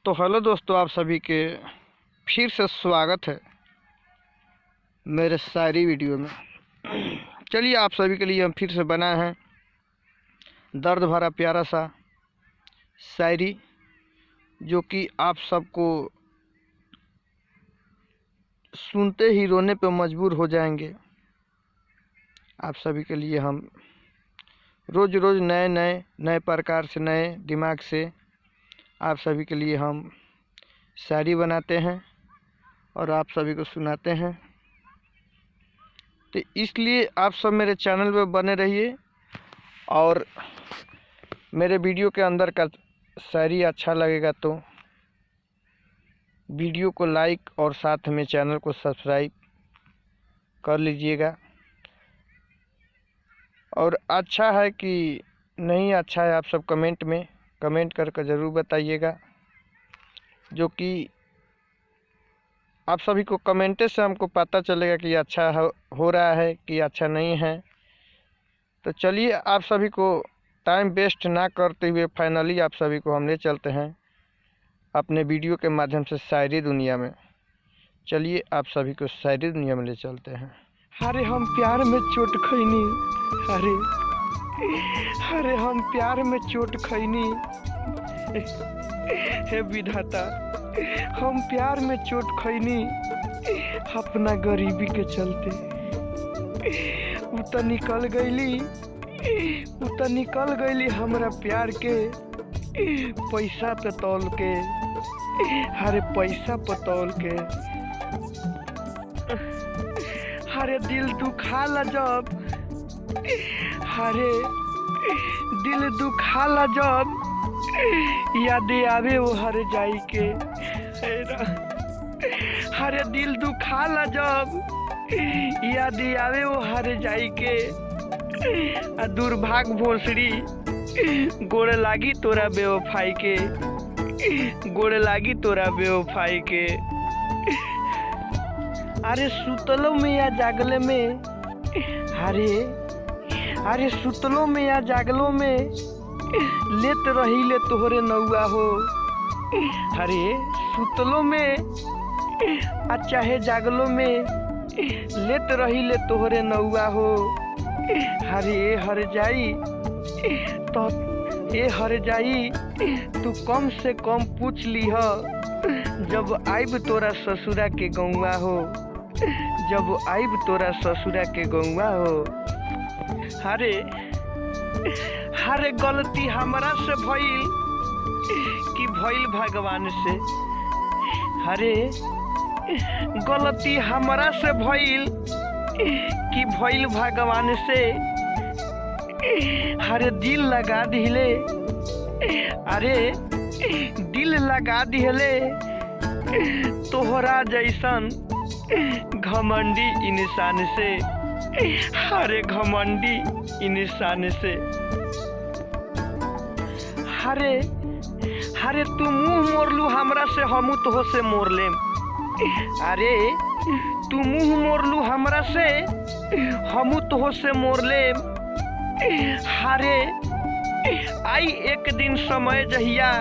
तो हेलो दोस्तों, आप सभी के फिर से स्वागत है मेरे शायरी वीडियो में। चलिए, आप सभी के लिए हम फिर से बनाए हैं दर्द भरा प्यारा सा शायरी, जो कि आप सबको सुनते ही रोने पे मजबूर हो जाएंगे। आप सभी के लिए हम रोज़ रोज़ नए प्रकार से, नए दिमाग से आप सभी के लिए हम शायरी बनाते हैं और आप सभी को सुनाते हैं। तो इसलिए आप सब मेरे चैनल पे बने रहिए और मेरे वीडियो के अंदर का शायरी अच्छा लगेगा तो वीडियो को लाइक और साथ में चैनल को सब्सक्राइब कर लीजिएगा। और अच्छा है कि नहीं अच्छा है, आप सब कमेंट में कमेंट करके ज़रूर बताइएगा, जो कि आप सभी को कमेंटे से हमको पता चलेगा कि अच्छा हो रहा है कि अच्छा नहीं है। तो चलिए, आप सभी को टाइम वेस्ट ना करते हुए फाइनली आप सभी को हम ले चलते हैं अपने वीडियो के माध्यम से शायरी दुनिया में। चलिए, आप सभी को शायरी दुनिया में ले चलते हैं। अरे हम प्यार में चोट खैनी, अरे हम प्यार में चोट खैनी, हे विधाता हम प्यार में चोट खैनी अपना गरीबी के चलते। उ त निकल गईली हमरा प्यार के पैसा पे तौल के, अरे पैसा पे तौल के। अरे दिल दुखाला जब, अरे दिल दुखाला जब याद आवे वो हर जाई के। अरे दिल दुखाला जब याद आवे वो हर जाई के। दुर्भाग भोसड़ी गोड़ लागी तोरा बेवफाई के, गोड़ लागी तोरा बेवफाई के। अरे सुतलो में या जागले में, अरे सुतलो में या जागलो में लेत रही ले तोहरे नौआ हो। अरे सुतलो में आ चाहे जागलो में लेत रही ले तोहरे नौआ हो। अरे हर जाई तो हर जाई तू कम से कम पूछ लीह जब आइब तोरा ससुरा के गौआ हो, जब आइब तोरा ससुरा के गौआ हो। अरे गलती हमरा से भइल कि भइल भगवान से। अरे गलती हमरा से भइल कि भइल भगवान से। अरे दिल लगा दिले, अरे दिल लगा दिले तोहरा जैसन घमंडी इंसान से। अरे घमंडी इंसान से। अरे तू मुंह मोरलू हमरा से, हमू तोह से मोर लेम। अरे तू मुंह मोरलू हमरा से, हमू तोह से मोर लेम। अरे आई एक दिन समय जहिया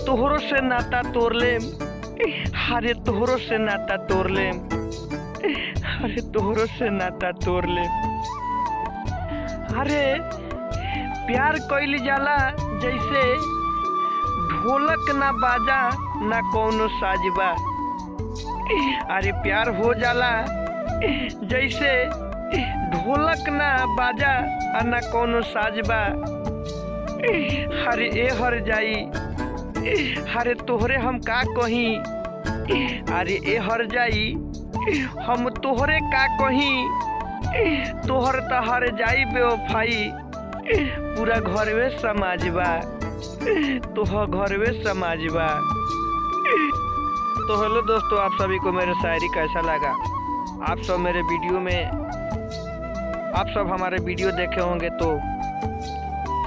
तोहरो से नाता तोड़ लेम। अरे तोहरो से नाता तोड़ लेम, अरे तोहरो से नाता तोड़ लेम। अरे प्यार कइल जाला जैसे ढोलक ना बाजा ना कौनो साजबा। अरे प्यार हो जाला जैसे ढोलक ना बाजा और ना कौनो साजबा। अरे ए हर जाई, अरे तोहरे हम का कहीं, अरे ए हर जाई हम तोहरे का कहीं। तोहर त हर जाई बेवफाई पूरा घरवे समाजबा, तोह घरवे समाजबा। तो हेलो दोस्तों, आप सभी को मेरा शायरी कैसा लगा? आप सब मेरे वीडियो में, आप सब हमारे वीडियो देखे होंगे तो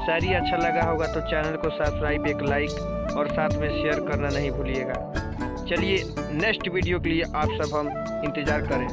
शायरी अच्छा लगा होगा तो चैनल को सब्सक्राइब, एक लाइक और साथ में शेयर करना नहीं भूलिएगा। चलिए, नेक्स्ट वीडियो के लिए आप सब हम इंतज़ार करें।